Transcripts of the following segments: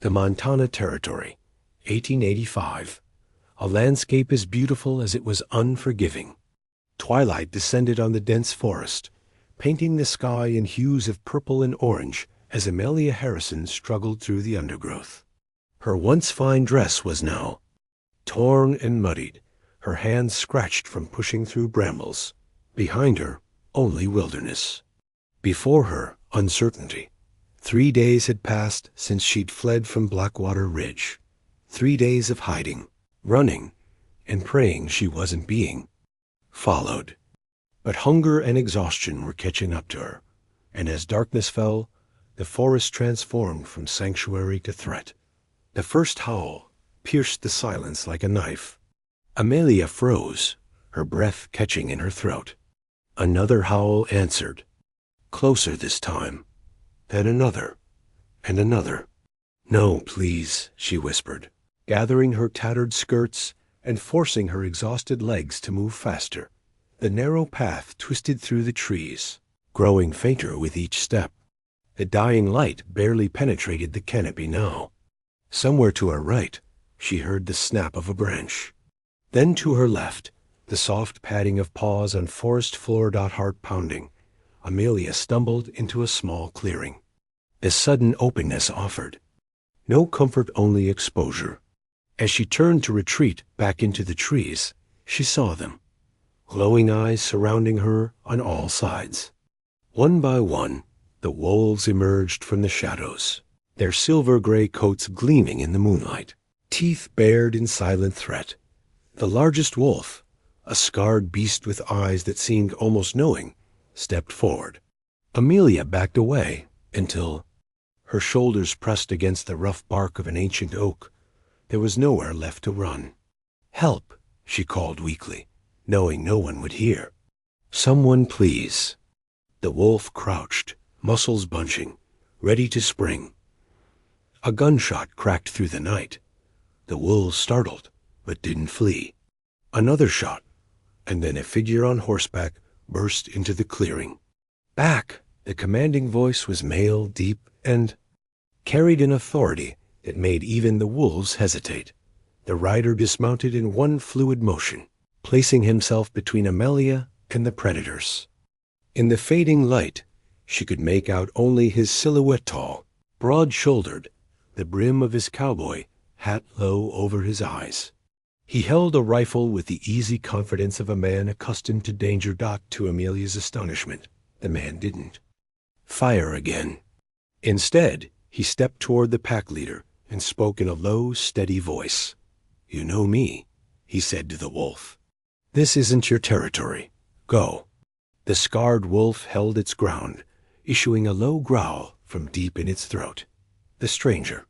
The Montana Territory, 1885. A landscape as beautiful as it was unforgiving. Twilight descended on the dense forest, painting the sky in hues of purple and orange as Amelia Harrison struggled through the undergrowth. Her once fine dress was now torn and muddied, her hands scratched from pushing through brambles. Behind her, only wilderness. Before her, uncertainty. 3 days had passed since she'd fled from Blackwater Ridge. 3 days of hiding, running, and praying she wasn't being followed. But hunger and exhaustion were catching up to her, and as darkness fell, the forest transformed from sanctuary to threat. The first howl pierced the silence like a knife. Amelia froze, her breath catching in her throat. Another howl answered, closer this time. Then another, and another. "No, please," she whispered, gathering her tattered skirts and forcing her exhausted legs to move faster. The narrow path twisted through the trees, growing fainter with each step. The dying light barely penetrated the canopy now. Somewhere to her right, she heard the snap of a branch. Then to her left, the soft padding of paws on forest floor. Heart pounding. Amelia stumbled into a small clearing. The sudden openness offered no comfort, only exposure. As she turned to retreat back into the trees, she saw them, glowing eyes surrounding her on all sides. One by one, the wolves emerged from the shadows, their silver-gray coats gleaming in the moonlight, teeth bared in silent threat. The largest wolf, a scarred beast with eyes that seemed almost knowing, stepped forward. Amelia backed away until, her shoulders pressed against the rough bark of an ancient oak, there was nowhere left to run. "Help," she called weakly, knowing no one would hear. "Someone, please." The wolf crouched, muscles bunching, ready to spring. A gunshot cracked through the night. The wolves startled, but didn't flee. Another shot, and then a figure on horseback burst into the clearing. "Back!" The commanding voice was male, deep, and carried an authority that made even the wolves hesitate. The rider dismounted in one fluid motion, placing himself between Amelia and the predators. In the fading light, she could make out only his silhouette, tall, broad-shouldered, the brim of his cowboy hat low over his eyes. He held a rifle with the easy confidence of a man accustomed to danger. To Amelia's astonishment, the man didn't fire again. Instead, he stepped toward the pack leader and spoke in a low, steady voice. "You know me," he said to the wolf. "This isn't your territory. Go." The scarred wolf held its ground, issuing a low growl from deep in its throat. The stranger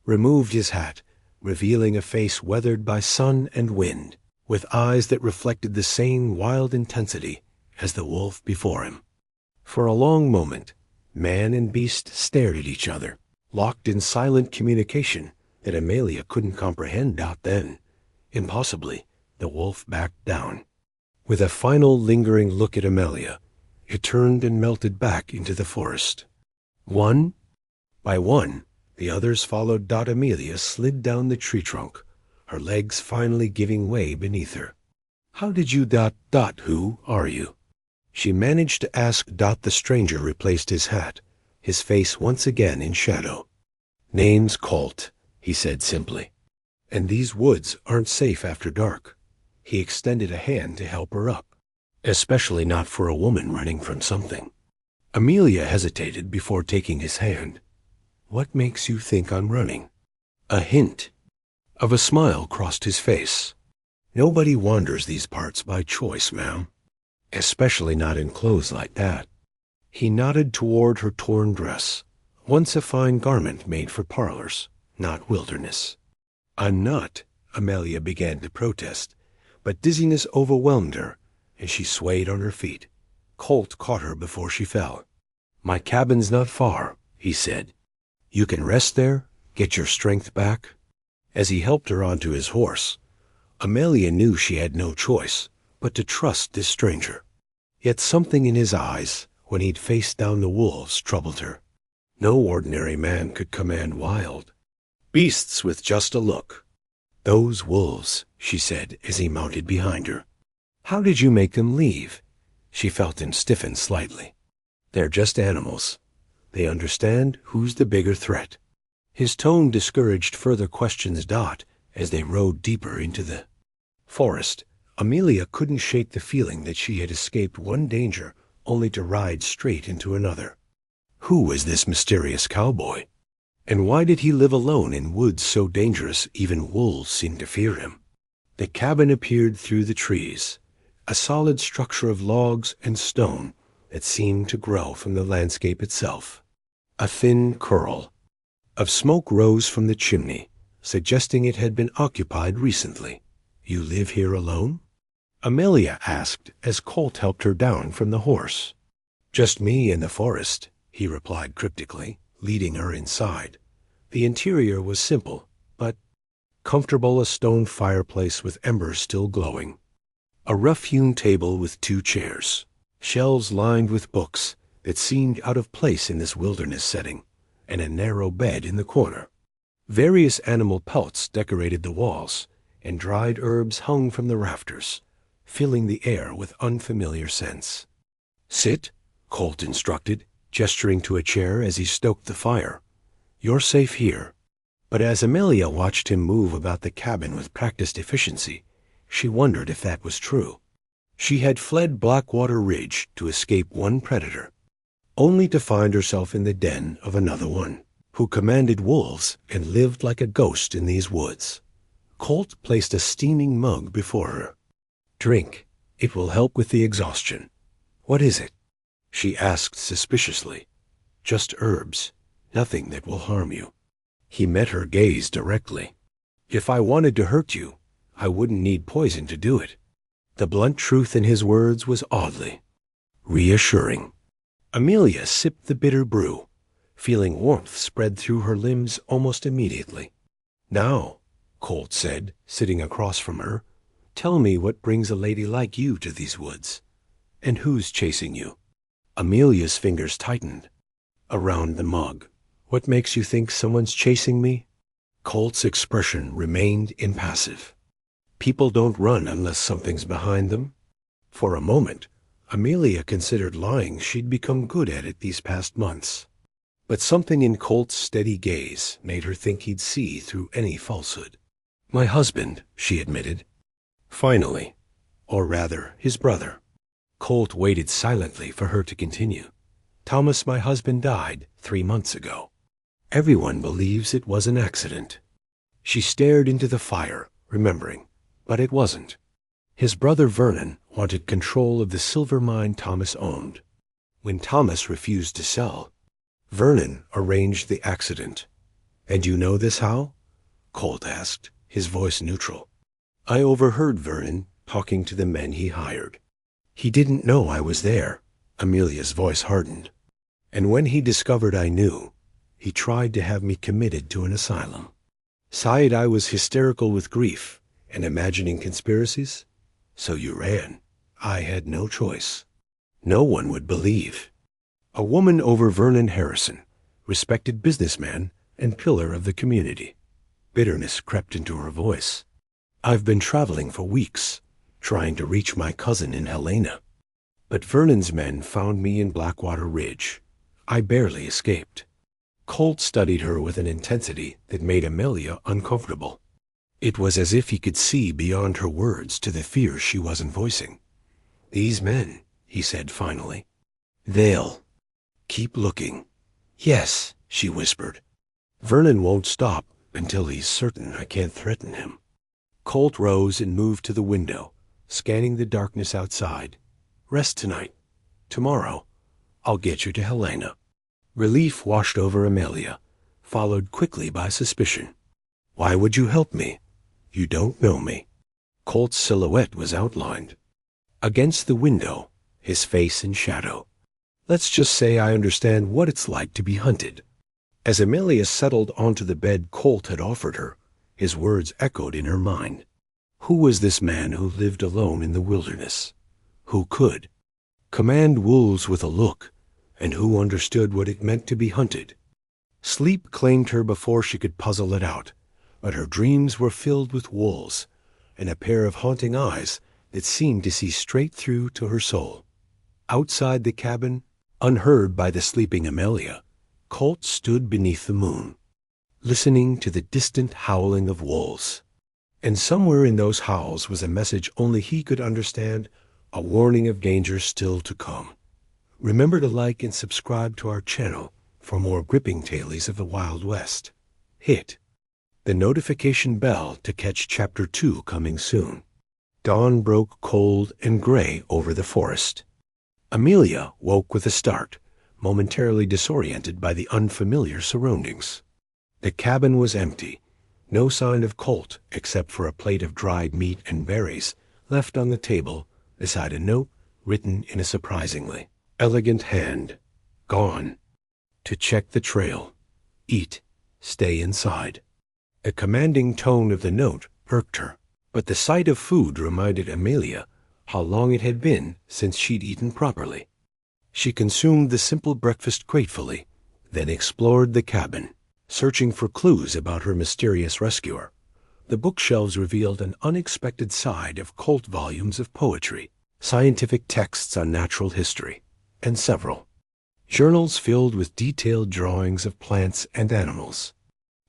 removed his hat, revealing a face weathered by sun and wind, with eyes that reflected the same wild intensity as the wolf before him. For a long moment, man and beast stared at each other, locked in silent communication that Amelia couldn't comprehend. Then, impossibly, the wolf backed down. With a final lingering look at Amelia, it turned and melted back into the forest. One by one, the others followed. Amelia slid down the tree trunk, her legs finally giving way beneath her. "How did you ... Who are you?" she managed to ask. The stranger replaced his hat, his face once again in shadow. "Name's Colt," he said simply. "And these woods aren't safe after dark." He extended a hand to help her up, especially not for a woman running from something. Amelia hesitated before taking his hand. "What makes you think I'm running?" A hint of a smile crossed his face. "Nobody wanders these parts by choice, ma'am. Especially not in clothes like that." He nodded toward her torn dress, once a fine garment made for parlors, not wilderness. "I'm not," Amelia began to protest, but dizziness overwhelmed her, and she swayed on her feet. Colt caught her before she fell. "My cabin's not far," he said. "You can rest there, get your strength back." As he helped her onto his horse, Amelia knew she had no choice but to trust this stranger. Yet something in his eyes, when he'd faced down the wolves, troubled her. No ordinary man could command wild, beasts with just a look. Those wolves, she said as he mounted behind her. How did you make them leave? She felt him stiffen slightly. They're just animals. They understand who's the bigger threat. His tone discouraged further questions. As they rode deeper into the forest, Amelia couldn't shake the feeling that she had escaped one danger only to ride straight into another. Who was this mysterious cowboy? And why did he live alone in woods so dangerous even wolves seemed to fear him? The cabin appeared through the trees, a solid structure of logs and stone that seemed to grow from the landscape itself. A thin curl of smoke rose from the chimney, suggesting it had been occupied recently. You live here alone? Amelia asked as Colt helped her down from the horse. Just me and the forest, he replied cryptically, leading her inside. The interior was simple, but comfortable, a stone fireplace with embers still glowing, a rough-hewn table with 2 chairs, shelves lined with books that seemed out of place in this wilderness setting, and a narrow bed in the corner. Various animal pelts decorated the walls, and dried herbs hung from the rafters, filling the air with unfamiliar scents. Sit, Colt instructed, gesturing to a chair as he stoked the fire. You're safe here. But as Amelia watched him move about the cabin with practiced efficiency, she wondered if that was true. She had fled Blackwater Ridge to escape one predator, only to find herself in the den of another one, who commanded wolves and lived like a ghost in these woods. Colt placed a steaming mug before her. Drink. It will help with the exhaustion. What is it? She asked suspiciously. Just herbs. Nothing that will harm you. He met her gaze directly. If I wanted to hurt you, I wouldn't need poison to do it. The blunt truth in his words was oddly reassuring. Amelia sipped the bitter brew, feeling warmth spread through her limbs almost immediately. Now, Colt said, sitting across from her, tell me what brings a lady like you to these woods, and who's chasing you? Amelia's fingers tightened around the mug. What makes you think someone's chasing me? Colt's expression remained impassive. People don't run unless something's behind them. For a moment, Amelia considered lying. She'd become good at it these past months. But something in Colt's steady gaze made her think he'd see through any falsehood. My husband, she admitted. Finally. Or rather, his brother. Colt waited silently for her to continue. Thomas, my husband, died 3 months ago. Everyone believes it was an accident. She stared into the fire, remembering, but it wasn't. His brother Vernon wanted control of the silver mine Thomas owned. When Thomas refused to sell, Vernon arranged the accident. And you know this how? Colt asked, his voice neutral. I overheard Vernon talking to the men he hired. He didn't know I was there. Amelia's voice hardened. And when he discovered I knew, he tried to have me committed to an asylum. Sighed I was hysterical with grief and imagining conspiracies. So you ran. I had no choice. No one would believe. A woman over Vernon Harrison, respected businessman and pillar of the community. Bitterness crept into her voice. I've been traveling for weeks, trying to reach my cousin in Helena. But Vernon's men found me in Blackwater Ridge. I barely escaped. Colt studied her with an intensity that made Amelia uncomfortable. It was as if he could see beyond her words to the fear she wasn't voicing. These men, he said finally. They'll keep looking. Yes, she whispered. Vernon won't stop until he's certain I can't threaten him. Colt rose and moved to the window, scanning the darkness outside. Rest tonight. Tomorrow, I'll get you to Helena. Relief washed over Amelia, followed quickly by suspicion. Why would you help me? You don't know me. Colt's silhouette was outlined against the window, his face in shadow. Let's just say I understand what it's like to be hunted. As Amelia settled onto the bed Colt had offered her, his words echoed in her mind. Who was this man who lived alone in the wilderness? Who could command wolves with a look, and who understood what it meant to be hunted? Sleep claimed her before she could puzzle it out, but her dreams were filled with wolves and a pair of haunting eyes that seemed to see straight through to her soul. Outside the cabin, unheard by the sleeping Amelia, Colt stood beneath the moon, listening to the distant howling of wolves. And somewhere in those howls was a message only he could understand, a warning of danger still to come. Remember to like and subscribe to our channel for more gripping tales of the Wild West. Hit the notification bell to catch Chapter 2 coming soon. Dawn broke cold and gray over the forest. Amelia woke with a start, momentarily disoriented by the unfamiliar surroundings. The cabin was empty, no sign of Colt except for a plate of dried meat and berries left on the table beside a note written in a surprisingly elegant hand. Gone. To check the trail. Eat. Stay inside. The commanding tone of the note irked her, but the sight of food reminded Amelia how long it had been since she'd eaten properly. She consumed the simple breakfast gratefully, then explored the cabin, searching for clues about her mysterious rescuer. The bookshelves revealed an unexpected side of Colt volumes of poetry, scientific texts on natural history, and several journals filled with detailed drawings of plants and animals.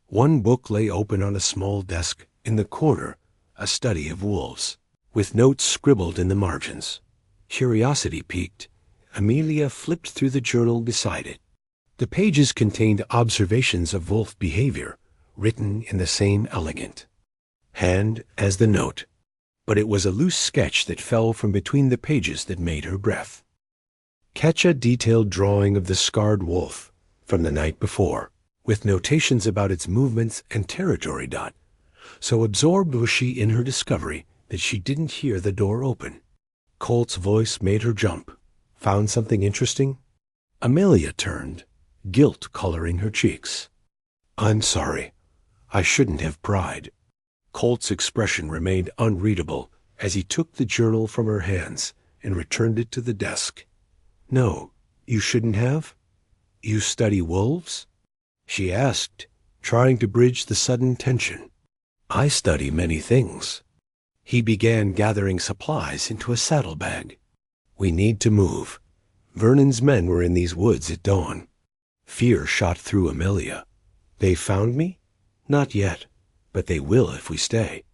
One book lay open on a small desk in the corner, a study of wolves, with notes scribbled in the margins. Curiosity piqued, Amelia flipped through the journal beside it. The pages contained observations of wolf behavior, written in the same elegant hand as the note, but it was a loose sketch that fell from between the pages that made her breath. Catch a detailed drawing of the scarred wolf from the night before, with notations about its movements and territory. So absorbed was she in her discovery that she didn't hear the door open. Colt's voice made her jump. Found something interesting? Amelia turned, guilt coloring her cheeks. I'm sorry. I shouldn't have pried. Colt's expression remained unreadable as he took the journal from her hands and returned it to the desk. No, you shouldn't have? You study wolves? She asked, trying to bridge the sudden tension. I study many things. He began gathering supplies into a saddlebag. We need to move. Vernon's men were in these woods at dawn. Fear shot through Amelia. They found me? Not yet, but they will if we stay.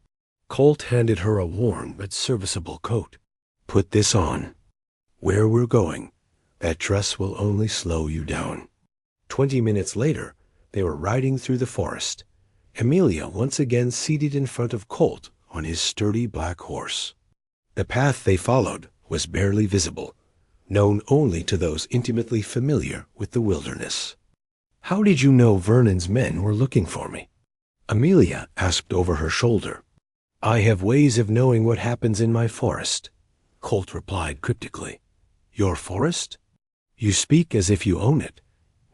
Colt handed her a worn but serviceable coat. Put this on. Where we're going, that dress will only slow you down. 20 minutes later, they were riding through the forest, Amelia once again seated in front of Colt on his sturdy black horse. The path they followed was barely visible, known only to those intimately familiar with the wilderness. How did you know Vernon's men were looking for me? Amelia asked over her shoulder. I have ways of knowing what happens in my forest, Colt replied cryptically. Your forest? You speak as if you own it.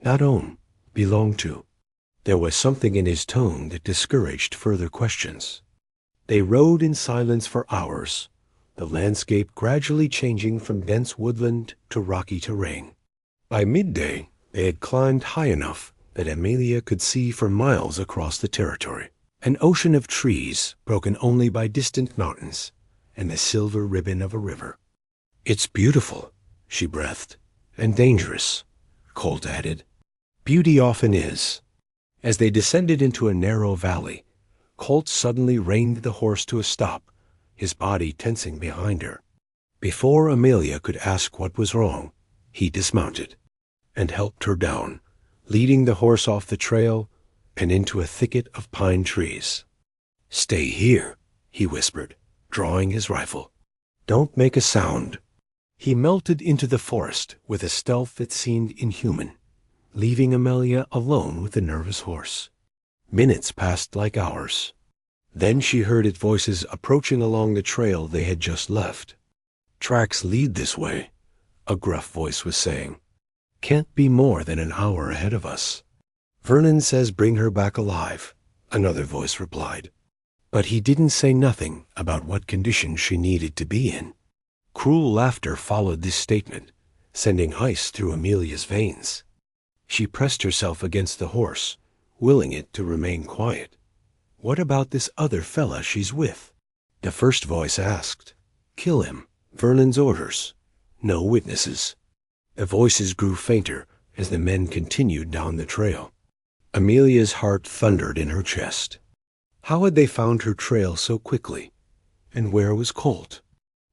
Not own, belong to. There was something in his tone that discouraged further questions. They rode in silence for hours, the landscape gradually changing from dense woodland to rocky terrain. By midday, they had climbed high enough that Amelia could see for miles across the territory, an ocean of trees broken only by distant mountains and the silver ribbon of a river. It's beautiful, she breathed, and dangerous, Colt added. Beauty often is. As they descended into a narrow valley, Colt suddenly reined the horse to a stop, his body tensing behind her. Before Amelia could ask what was wrong, he dismounted and helped her down, leading the horse off the trail and into a thicket of pine trees. Stay here, he whispered, drawing his rifle. Don't make a sound. He melted into the forest with a stealth that seemed inhuman, leaving Amelia alone with the nervous horse. Minutes passed like hours. Then she heard its voices approaching along the trail they had just left. Tracks lead this way, a gruff voice was saying. Can't be more than an hour ahead of us. Vernon says bring her back alive, another voice replied. But he didn't say nothing about what condition she needed to be in. Cruel laughter followed this statement, sending ice through Amelia's veins. She pressed herself against the horse, willing it to remain quiet. "What about this other fella she's with?" The first voice asked. "Kill him. Vernon's orders. No witnesses." The voices grew fainter as the men continued down the trail. Amelia's heart thundered in her chest. How had they found her trail so quickly? And where was Colt?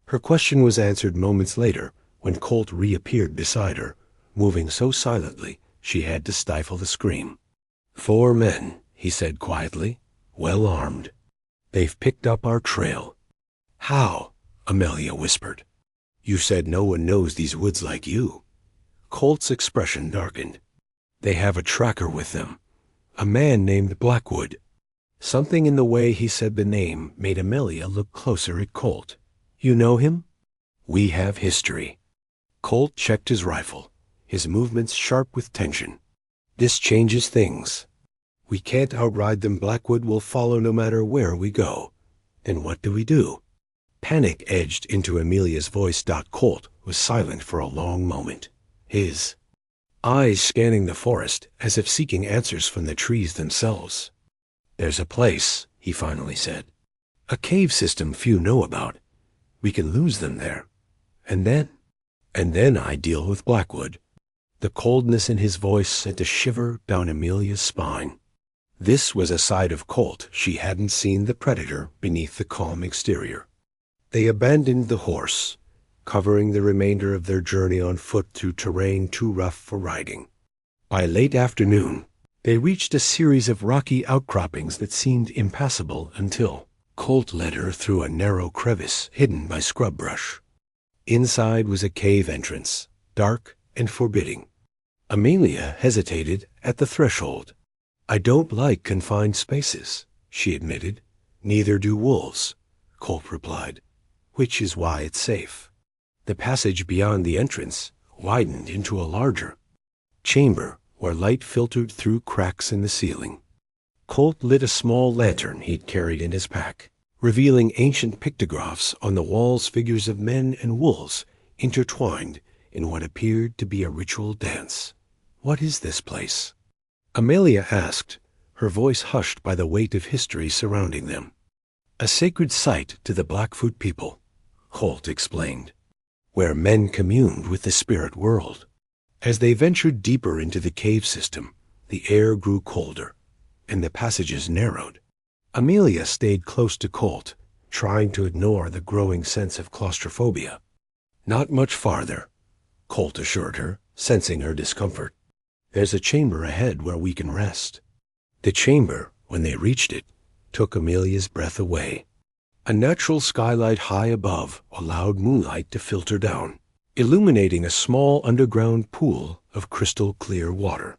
Her question was answered moments later when Colt reappeared beside her, moving so silently she had to stifle the scream. "4 men," he said quietly, "well armed. They've picked up our trail." "How?" Amelia whispered. "You said no one knows these woods like you." Colt's expression darkened. "They have a tracker with them, a man named Blackwood." Something in the way he said the name made Amelia look closer at Colt. "You know him?" "We have history." Colt checked his rifle, his movements sharp with tension. "This changes things. We can't outride them. Blackwood will follow no matter where we go. Then what do we do?" Panic edged into Amelia's voice. Colt was silent for a long moment, his eyes scanning the forest as if seeking answers from the trees themselves. "There's a place," he finally said. "A cave system few know about. We can lose them there. And then I deal with Blackwood." The coldness in his voice sent a shiver down Amelia's spine. This was a side of Colt she hadn't seen, the predator beneath the calm exterior. They abandoned the horse, covering the remainder of their journey on foot through terrain too rough for riding. By late afternoon, they reached a series of rocky outcroppings that seemed impassable until Colt led her through a narrow crevice hidden by scrub brush. Inside was a cave entrance, dark and forbidding. Amelia hesitated at the threshold. "I don't like confined spaces," she admitted. "Neither do wolves," Colt replied, "which is why it's safe." The passage beyond the entrance widened into a larger chamber where light filtered through cracks in the ceiling. Colt lit a small lantern he'd carried in his pack, revealing ancient pictographs on the walls, figures of men and wolves intertwined in what appeared to be a ritual dance. "What is this place?" Amelia asked, her voice hushed by the weight of history surrounding them. "A sacred site to the Blackfoot people," Colt explained, "where men communed with the spirit world." As they ventured deeper into the cave system, the air grew colder, and the passages narrowed. Amelia stayed close to Colt, trying to ignore the growing sense of claustrophobia. "Not much farther," Colt assured her, sensing her discomfort. "There's a chamber ahead where we can rest." The chamber, when they reached it, took Amelia's breath away. A natural skylight high above allowed moonlight to filter down, illuminating a small underground pool of crystal-clear water.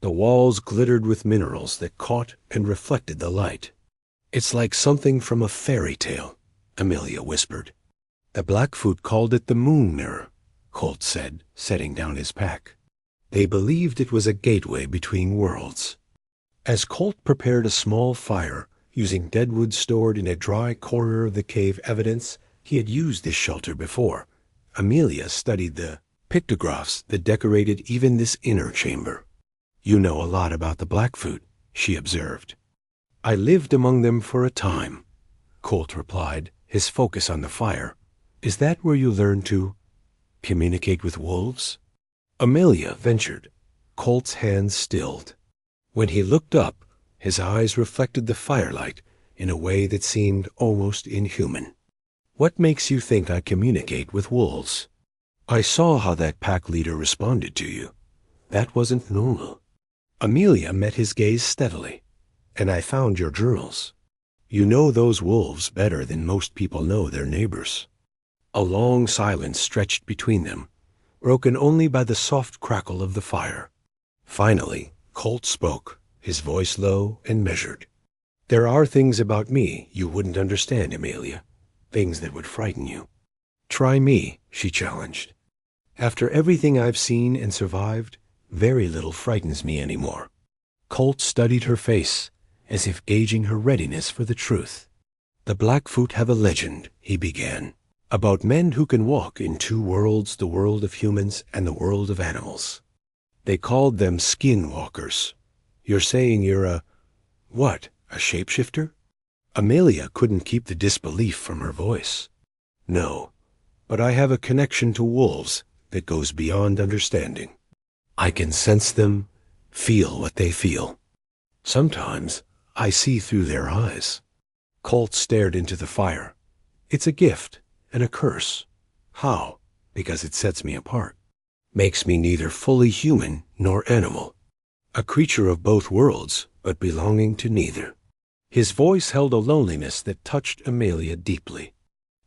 The walls glittered with minerals that caught and reflected the light. "It's like something from a fairy tale," Amelia whispered. "The Blackfoot called it the moon mirror," Colt said, setting down his pack. "They believed it was a gateway between worlds." As Colt prepared a small fire, using deadwood stored in a dry corner of the cave, evidence he had used this shelter before, Amelia studied the pictographs that decorated even this inner chamber. "You know a lot about the Blackfoot," she observed. "I lived among them for a time," Colt replied, his focus on the fire. "Is that where you learned to communicate with wolves?" Amelia ventured. Colt's hands stilled. When he looked up, his eyes reflected the firelight in a way that seemed almost inhuman. "What makes you think I communicate with wolves? I saw how that pack leader responded to you. That wasn't normal." Amelia met his gaze steadily. "And I found your journals. You know those wolves better than most people know their neighbors." A long silence stretched between them, broken only by the soft crackle of the fire. Finally, Colt spoke, his voice low and measured. "There are things about me you wouldn't understand, Amelia. Things that would frighten you." "Try me," she challenged. "After everything I've seen and survived, very little frightens me anymore." Colt studied her face, as if gauging her readiness for the truth. "The Blackfoot have a legend," he began, "about men who can walk in 2 worlds, the world of humans and the world of animals. They called them skinwalkers. You're saying you're what, a shapeshifter? Amelia couldn't keep the disbelief from her voice. No, but I have a connection to wolves that goes beyond understanding. I can sense them, feel what they feel. Sometimes I see through their eyes. Colt stared into the fire. It's a gift and a curse. How? Because it sets me apart. Makes me neither fully human nor animal. A creature of both worlds, but belonging to neither. His voice held a loneliness that touched Amelia deeply.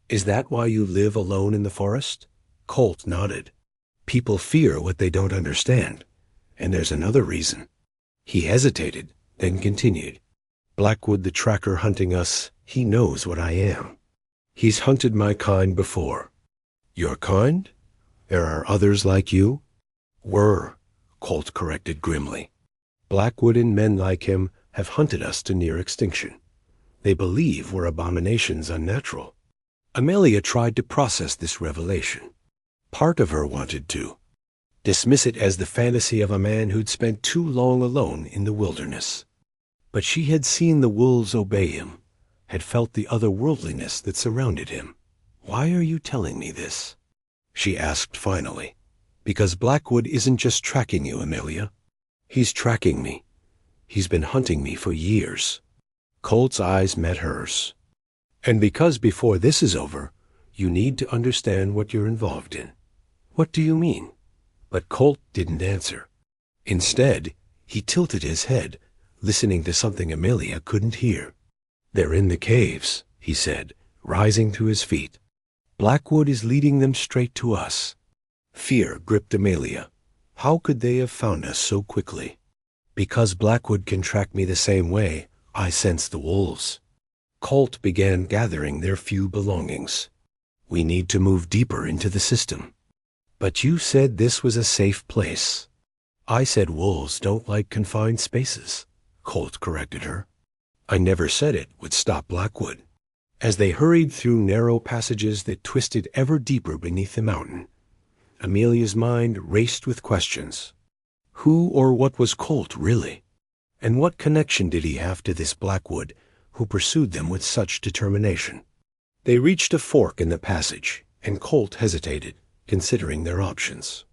Is that why you live alone in the forest? Colt nodded. People fear what they don't understand. And there's another reason. He hesitated, then continued. Blackwood the tracker hunting us, he knows what I am. He's hunted my kind before. Your kind? There are others like you? Were, Colt corrected grimly. Blackwood and men like him have hunted us to near extinction. They believe we're abominations unnatural. Amelia tried to process this revelation. Part of her wanted to dismiss it as the fantasy of a man who'd spent too long alone in the wilderness. But she had seen the wolves obey him, had felt the otherworldliness that surrounded him. Why are you telling me this? She asked finally. Because Blackwood isn't just tracking you, Amelia. He's tracking me. He's been hunting me for years. Colt's eyes met hers. And because before this is over, you need to understand what you're involved in. What do you mean? But Colt didn't answer. Instead, he tilted his head, listening to something Amelia couldn't hear. They're in the caves, he said, rising to his feet. Blackwood is leading them straight to us. Fear gripped Amelia. How could they have found us so quickly? Because Blackwood can track me the same way, I sense the wolves. Colt began gathering their few belongings. We need to move deeper into the system. But you said this was a safe place. I said wolves don't like confined spaces, Colt corrected her. I never said it would stop Blackwood. As they hurried through narrow passages that twisted ever deeper beneath the mountain, Amelia's mind raced with questions. Who or what was Colt really? And what connection did he have to this Blackwood who pursued them with such determination? They reached a fork in the passage, and Colt hesitated, considering their options.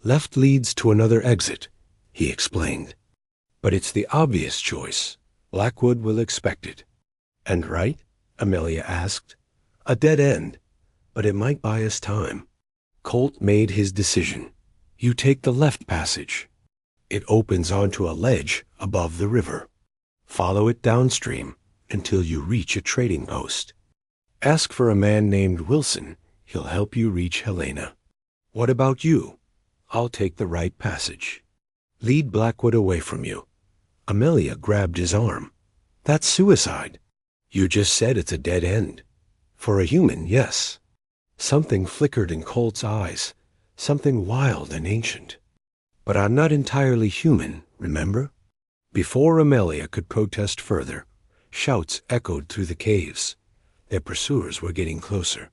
Left leads to another exit, he explained. But it's the obvious choice. Blackwood will expect it. And right? Amelia asked. A dead end, but it might buy us time. Colt made his decision. You take the left passage. It opens onto a ledge above the river. Follow it downstream until you reach a trading post. Ask for a man named Wilson. He'll help you reach Helena. What about you? I'll take the right passage. Lead Blackwood away from you. Amelia grabbed his arm. That's suicide. You just said it's a dead end. For a human, yes. Something flickered in Colt's eyes, something wild and ancient. But I'm not entirely human, remember? Before Amelia could protest further, shouts echoed through the caves. Their pursuers were getting closer.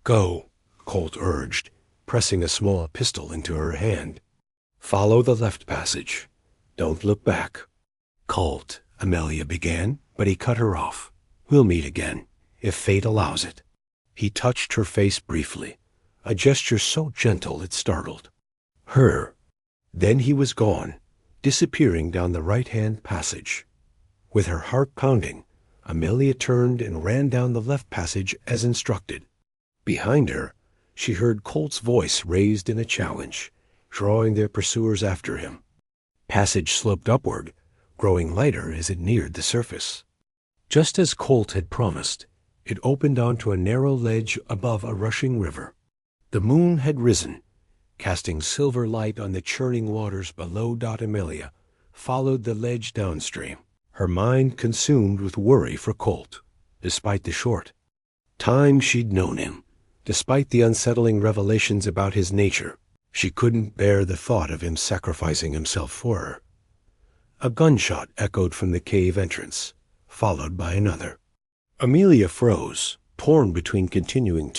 Go, Colt urged, pressing a small pistol into her hand. Follow the left passage. Don't look back. Colt, Amelia began, but he cut her off. We'll meet again, if fate allows it. He touched her face briefly, a gesture so gentle it startled her. Then he was gone, disappearing down the right-hand passage. With her heart pounding, Amelia turned and ran down the left passage as instructed. Behind her, she heard Colt's voice raised in a challenge, drawing their pursuers after him. Passage sloped upward, growing lighter as it neared the surface. Just as Colt had promised, it opened onto a narrow ledge above a rushing river. The moon had risen, casting silver light on the churning waters below. Amelia followed the ledge downstream, her mind consumed with worry for Colt, despite the short time she'd known him. Despite the unsettling revelations about his nature, she couldn't bear the thought of him sacrificing himself for her. A gunshot echoed from the cave entrance, followed by another. Amelia froze, torn between continuing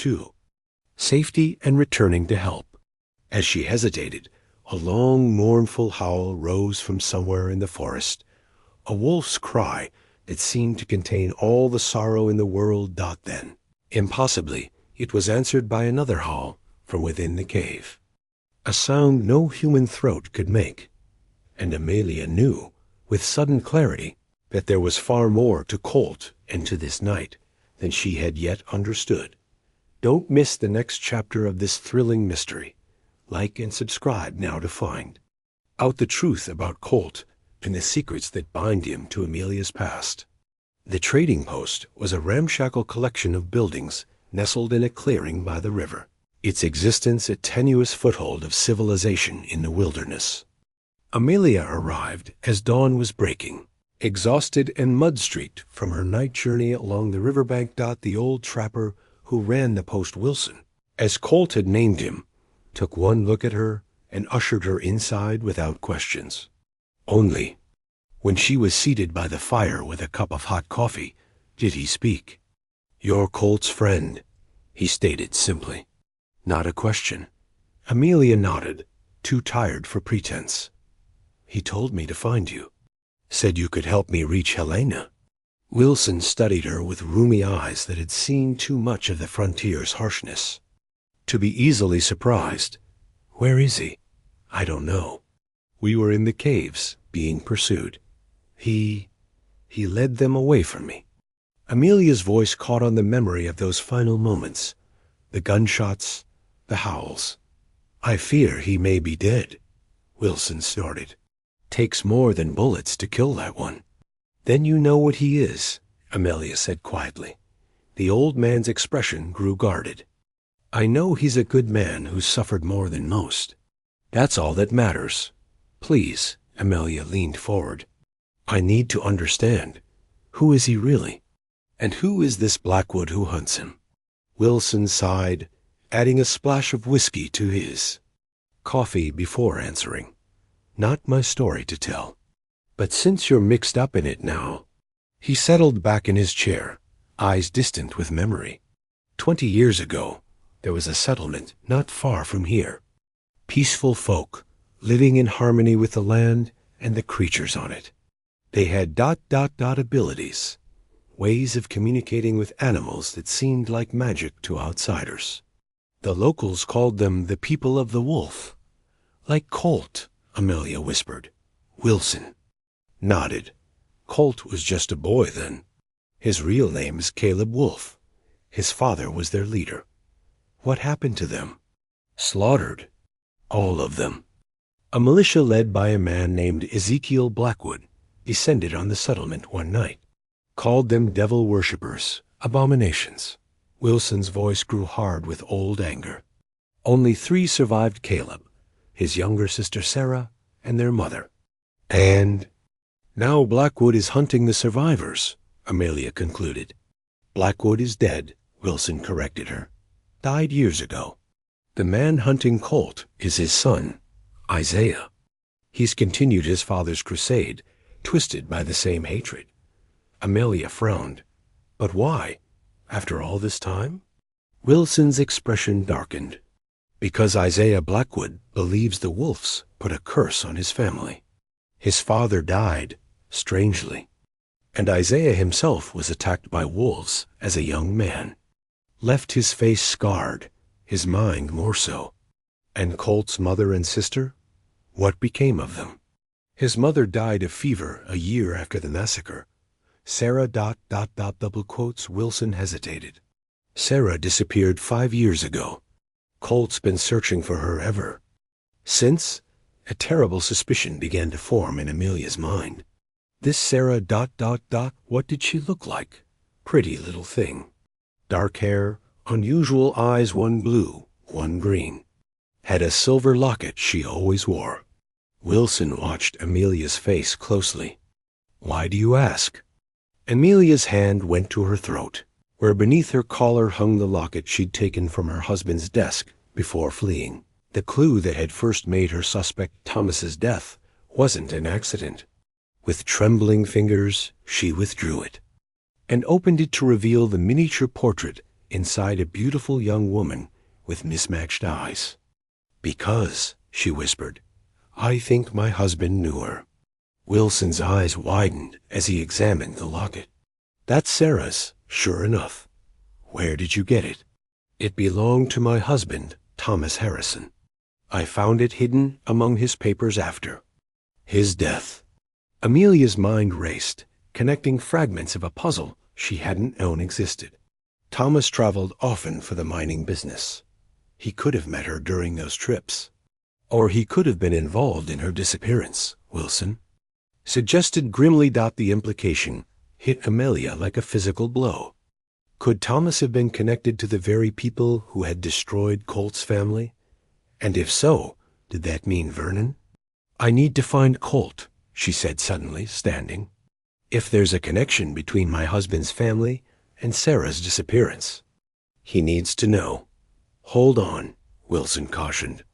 safety and returning to help. As she hesitated, A long, mournful howl rose from somewhere in the forest, a wolf's cry that seemed to contain all the sorrow in the world. Then, impossibly, it was answered by another howl from within the cave, a sound no human throat could make, and Amelia knew, with sudden clarity, that there was far more to Colt and to this night than she had yet understood. Don't miss the next chapter of this thrilling mystery. Like and subscribe now to find out the truth about Colt and the secrets that bind him to Amelia's past. The trading post was a ramshackle collection of buildings nestled in a clearing by the river, its existence a tenuous foothold of civilization in the wilderness. Amelia arrived as dawn was breaking, exhausted and mud-streaked from her night journey along the riverbank. The old trapper who ran the post, Wilson, as Colt had named him, took one look at her and ushered her inside without questions. Only, when she was seated by the fire with a cup of hot coffee, did he speak. "You're Colt's friend," he stated simply. Not a question. Amelia nodded, too tired for pretense. "He told me to find you. Said you could help me reach Helena." Wilson studied her with rheumy eyes that had seen too much of the frontier's harshness to be easily surprised. "Where is he?" "I don't know. We were in the caves, being pursued. He led them away from me." Amelia's voice caught on the memory of those final moments, the gunshots, the howls. "I fear he may be dead," Wilson snorted. "Takes more than bullets to kill that one." "Then you know what he is," Amelia said quietly. The old man's expression grew guarded. "I know he's a good man who's suffered more than most. That's all that matters. Please," Amelia leaned forward. "I need to understand. Who is he really? And who is this Blackwood who hunts him?" Wilson sighed, adding a splash of whiskey to his coffee before answering. "Not my story to tell. But since you're mixed up in it now." He settled back in his chair, eyes distant with memory. 20 years ago, there was a settlement not far from here. Peaceful folk, living in harmony with the land and the creatures on it. They had abilities, ways of communicating with animals that seemed like magic to outsiders. The locals called them the people of the wolf. "Like Colt," Amelia whispered. Wilson nodded. "Colt was just a boy then. His real name is Caleb Wolf. His father was their leader." "What happened to them?" "Slaughtered. All of them." A militia led by a man named Ezekiel Blackwood descended on the settlement one night. Called them devil worshippers, abominations. Wilson's voice grew hard with old anger. Only 3 survived Caleb, his younger sister Sarah, and their mother. "And now Blackwood is hunting the survivors," Amelia concluded. "Blackwood is dead," Wilson corrected her. "Died years ago. The man hunting Colt is his son, Isaiah. He's continued his father's crusade, twisted by the same hatred." Amelia frowned. "But why? After all this time?" Wilson's expression darkened. "Because Isaiah Blackwood believes the wolves put a curse on his family. His father died, strangely, and Isaiah himself was attacked by wolves as a young man. Left his face scarred, his mind more so. And Colt's mother and sister? What became of them?" "His mother died of fever a year after the massacre. Sarah ... double quotes." Wilson hesitated. "Sarah disappeared 5 years ago. Colt's been searching for her ever since." A terrible suspicion began to form in Amelia's mind. This Sarah ... what did she look like? Pretty little thing. Dark hair, unusual eyes, one blue, one green. Had a silver locket she always wore. Wilson watched Amelia's face closely. "Why do you ask?" Amelia's hand went to her throat, where beneath her collar hung the locket she'd taken from her husband's desk before fleeing. The clue that had first made her suspect Thomas's death wasn't an accident. With trembling fingers, she withdrew it and opened it to reveal the miniature portrait inside a beautiful young woman with mismatched eyes. "Because," she whispered, I think my husband knew her. Wilson's eyes widened as he examined the locket. That's Sarah's, sure enough. Where did you get it? It belonged to my husband, Thomas Harrison. I found it hidden among his papers after his death. Amelia's mind raced, connecting fragments of a puzzle she hadn't known existed. Thomas traveled often for the mining business. He could have met her during those trips. Or he could have been involved in her disappearance, Wilson suggested grimly. The implication hit Amelia like a physical blow. Could Thomas have been connected to the very people who had destroyed Colt's family? And if so, did that mean Vernon? I need to find Colt, she said suddenly, standing. If there's a connection between my husband's family and Sarah's disappearance, he needs to know. Hold on, Wilson cautioned.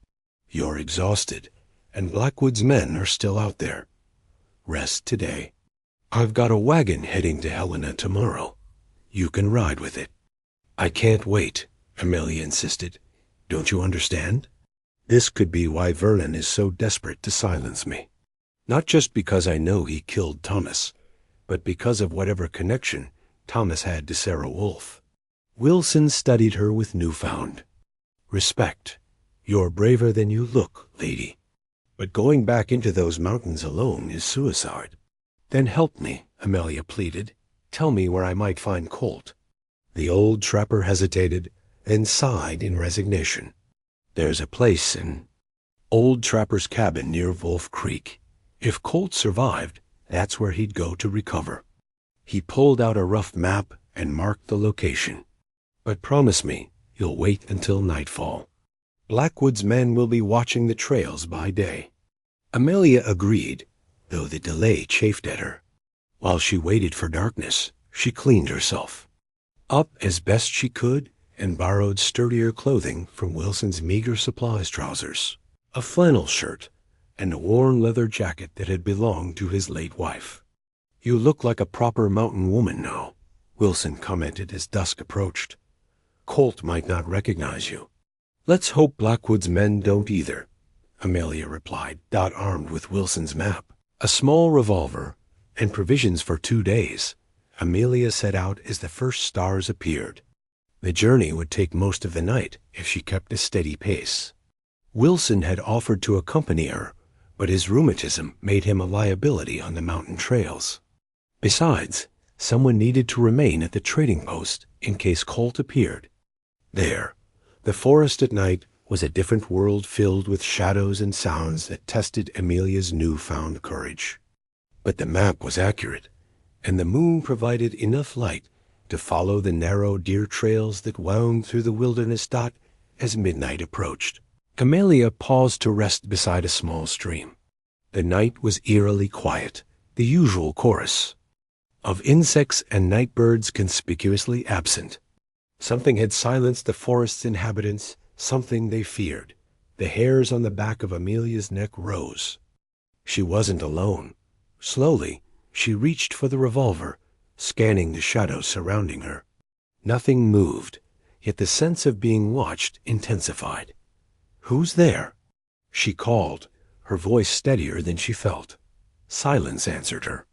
You're exhausted, and Blackwood's men are still out there. Rest today. I've got a wagon heading to Helena tomorrow. You can ride with it. I can't wait, Amelia insisted. Don't you understand? This could be why Vernon is so desperate to silence me. Not just because I know he killed Thomas, but because of whatever connection Thomas had to Sarah Wolfe. Wilson studied her with newfound respect. You're braver than you look, lady. But going back into those mountains alone is suicide. Then help me, Amelia pleaded. Tell me where I might find Colt. The old trapper hesitated and sighed in resignation. There's a place in Old Trapper's cabin near Wolf Creek. If Colt survived, that's where he'd go to recover. He pulled out a rough map and marked the location. But promise me you'll wait until nightfall. Blackwood's men will be watching the trails by day. Amelia agreed, though the delay chafed at her. While she waited for darkness, she cleaned herself up as best she could and borrowed sturdier clothing from Wilson's meager supplies trousers, a flannel shirt, and a worn leather jacket that had belonged to his late wife. You look like a proper mountain woman now, Wilson commented as dusk approached. Colt might not recognize you. Let's hope Blackwood's men don't either, Amelia replied, armed with Wilson's map, a small revolver, and provisions for 2 days. Amelia set out as the first stars appeared. The journey would take most of the night if she kept a steady pace. Wilson had offered to accompany her, but his rheumatism made him a liability on the mountain trails. Besides, someone needed to remain at the trading post in case Colt appeared. There, the forest at night was a different world filled with shadows and sounds that tested Amelia's newfound courage. But the map was accurate, and the moon provided enough light to follow the narrow deer trails that wound through the wilderness as midnight approached. Amelia paused to rest beside a small stream. The night was eerily quiet, the usual chorus of insects and night birds conspicuously absent. Something had silenced the forest's inhabitants, something they feared. The hairs on the back of Amelia's neck rose. She wasn't alone. Slowly, she reached for the revolver, scanning the shadows surrounding her. Nothing moved, yet the sense of being watched intensified. Who's there? She called, her voice steadier than she felt. Silence answered her.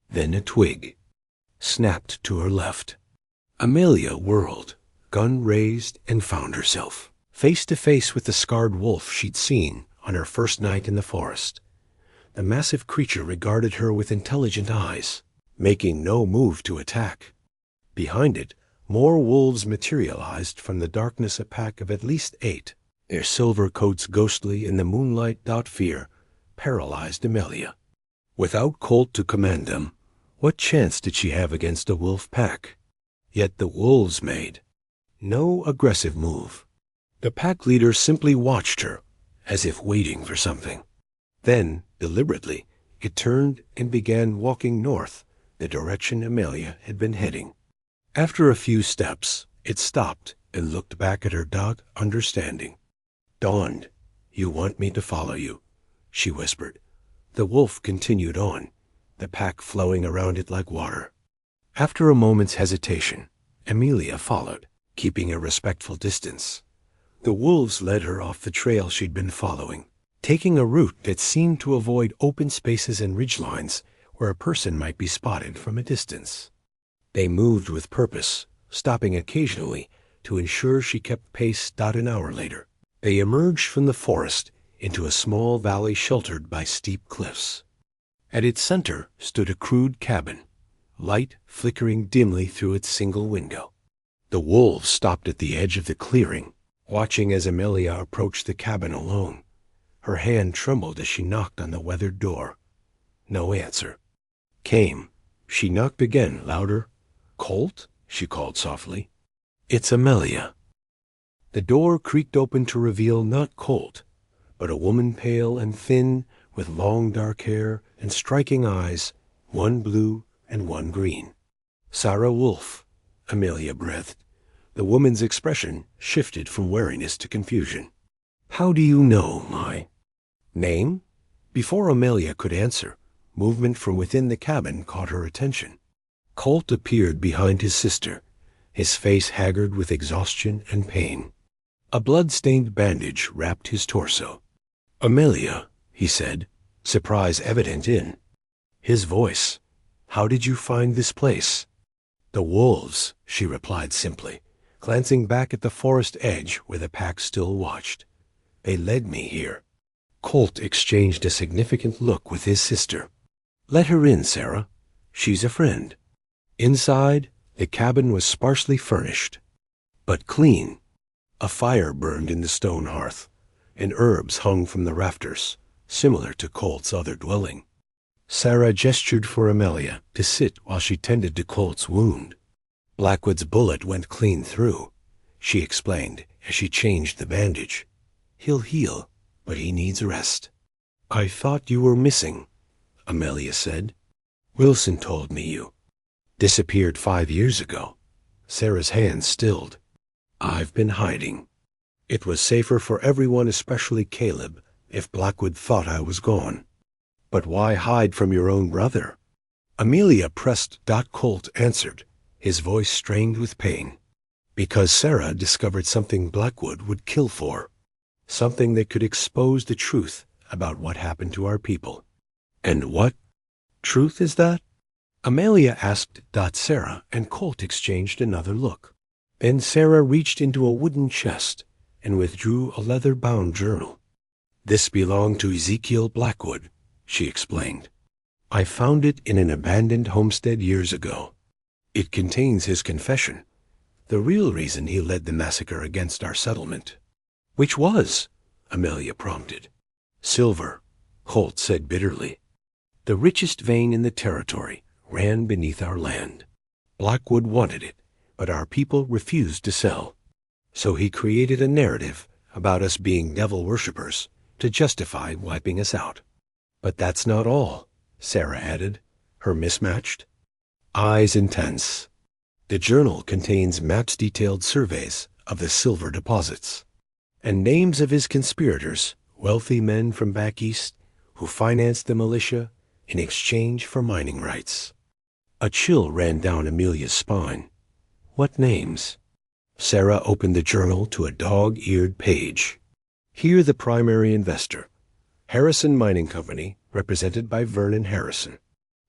Then a twig snapped to her left. Amelia whirled, gun raised, and found herself face to face with the scarred wolf she'd seen on her first night in the forest. The massive creature regarded her with intelligent eyes, making no move to attack. Behind it, more wolves materialized from the darkness, a pack of at least 8. Their silver coats ghostly in the moonlight. Fear paralyzed Amelia. Without Colt to command them, what chance did she have against a wolf pack? Yet the wolves made no aggressive move. The pack leader simply watched her, as if waiting for something. Then, deliberately, it turned and began walking north, the direction Amelia had been heading. After a few steps, it stopped and looked back at her, understanding. Dawned, you want me to follow you, she whispered. The wolf continued on, the pack flowing around it like water. After a moment's hesitation, Amelia followed, keeping a respectful distance. The wolves led her off the trail she'd been following, taking a route that seemed to avoid open spaces and ridgelines where a person might be spotted from a distance. They moved with purpose, stopping occasionally to ensure she kept pace. An hour later, they emerged from the forest into a small valley sheltered by steep cliffs. At its center stood a crude cabin, light flickering dimly through its single window. The wolves stopped at the edge of the clearing, watching as Amelia approached the cabin alone. Her hand trembled as she knocked on the weathered door. No answer came. She knocked again, louder. "Colt?" she called softly. "It's Amelia." The door creaked open to reveal not Colt, but a woman pale and thin, with long dark hair and striking eyes, one blue and one green. "Sarah Wolfe," Amelia breathed. The woman's expression shifted from wariness to confusion. "How do you know my name?" Before Amelia could answer, movement from within the cabin caught her attention. Colt appeared behind his sister, his face haggard with exhaustion and pain. A blood-stained bandage wrapped his torso. "Amelia," he said, surprise evident in his voice, "how did you find this place?" "The wolves," she replied simply, glancing back at the forest edge where the pack still watched. "They led me here." Colt exchanged a significant look with his sister. "Let her in, Sarah. She's a friend." Inside, the cabin was sparsely furnished, but clean. A fire burned in the stone hearth, and herbs hung from the rafters, similar to Colt's other dwelling. Sarah gestured for Amelia to sit while she tended to Colt's wound. "Blackwood's bullet went clean through," she explained as she changed the bandage. "He'll heal, but he needs rest." "I thought you were missing," Amelia said. "Wilson told me you disappeared 5 years ago." Sarah's hand stilled. "I've been hiding. It was safer for everyone, especially Caleb, if Blackwood thought I was gone." "But why hide from your own brother?" Amelia pressed. Colt answered, his voice strained with pain. "Because Sarah discovered something Blackwood would kill for. Something that could expose the truth about what happened to our people." "And what truth is that?" Amelia asked. Sarah and Colt exchanged another look. Then Sarah reached into a wooden chest and withdrew a leather-bound journal. "This belonged to Ezekiel Blackwood," she explained. "I found it in an abandoned homestead years ago. It contains his confession, the real reason he led the massacre against our settlement." "Which was?" Amelia prompted. "Silver," Colt said bitterly. "The richest vein in the territory ran beneath our land. Blackwood wanted it, but our people refused to sell. So he created a narrative about us being devil worshippers to justify wiping us out." "But that's not all," Sarah added, her mismatched eyes intense. "The journal contains maps, detailed surveys of the silver deposits, and names of his conspirators, wealthy men from back east who financed the militia in exchange for mining rights." A chill ran down Amelia's spine. "What names?" Sarah opened the journal to a dog-eared page. "Here the primary investor, Harrison Mining Company, represented by Vernon Harrison."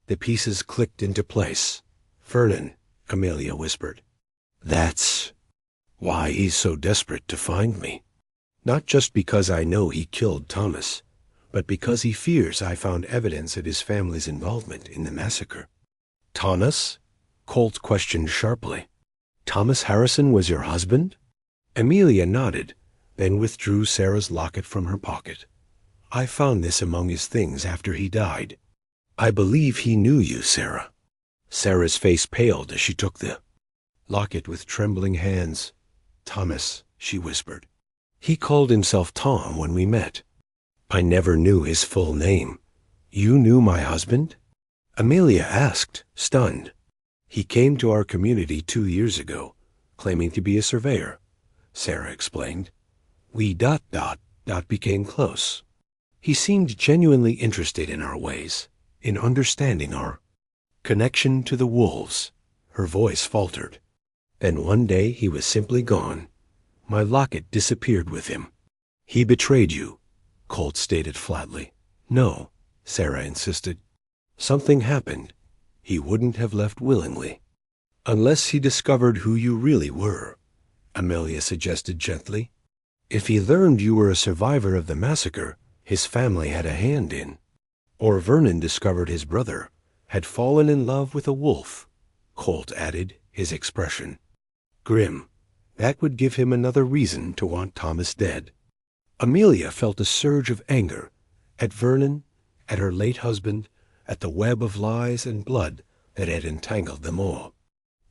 The pieces clicked into place. "Vernon," Amelia whispered. "That's why he's so desperate to find me. Not just because I know he killed Thomas, but because he fears I found evidence of his family's involvement in the massacre." "Thomas?" Colt questioned sharply. "Thomas Harrison was your husband?" Amelia nodded, then withdrew Sarah's locket from her pocket. "I found this among his things after he died. I believe he knew you, Sarah." Sarah's face paled as she took the locket with trembling hands. "Thomas," she whispered. "He called himself Tom when we met. I never knew his full name." "You knew my husband?" Amelia asked, stunned. "He came to our community 2 years ago, claiming to be a surveyor," Sarah explained. "We became close. He seemed genuinely interested in our ways, in understanding our connection to the wolves." Her voice faltered. "Then one day he was simply gone. My locket disappeared with him. He betrayed you, Colt stated flatly. No, Sarah insisted. Something happened. He wouldn't have left willingly. Unless he discovered who you really were, Amelia suggested gently. If he learned you were a survivor of the massacre his family had a hand in, or Vernon discovered his brother had fallen in love with a wolf, Colt added, his expression grim. That would give him another reason to want Thomas dead. Amelia felt a surge of anger at Vernon, at her late husband, at the web of lies and blood that had entangled them all.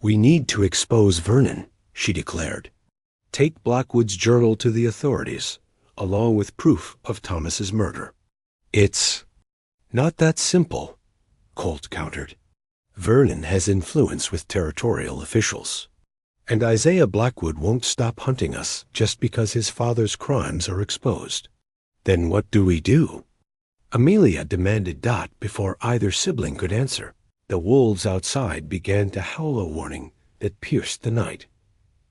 We need to expose Vernon, she declared. Take Blackwood's journal to the authorities, along with proof of Thomas's murder. It's not that simple, Colt countered. Vernon has influence with territorial officials, and Isaiah Blackwood won't stop hunting us just because his father's crimes are exposed. Then what do we do? Amelia demanded Dot before either sibling could answer. The wolves outside began to howl a warning that pierced the night.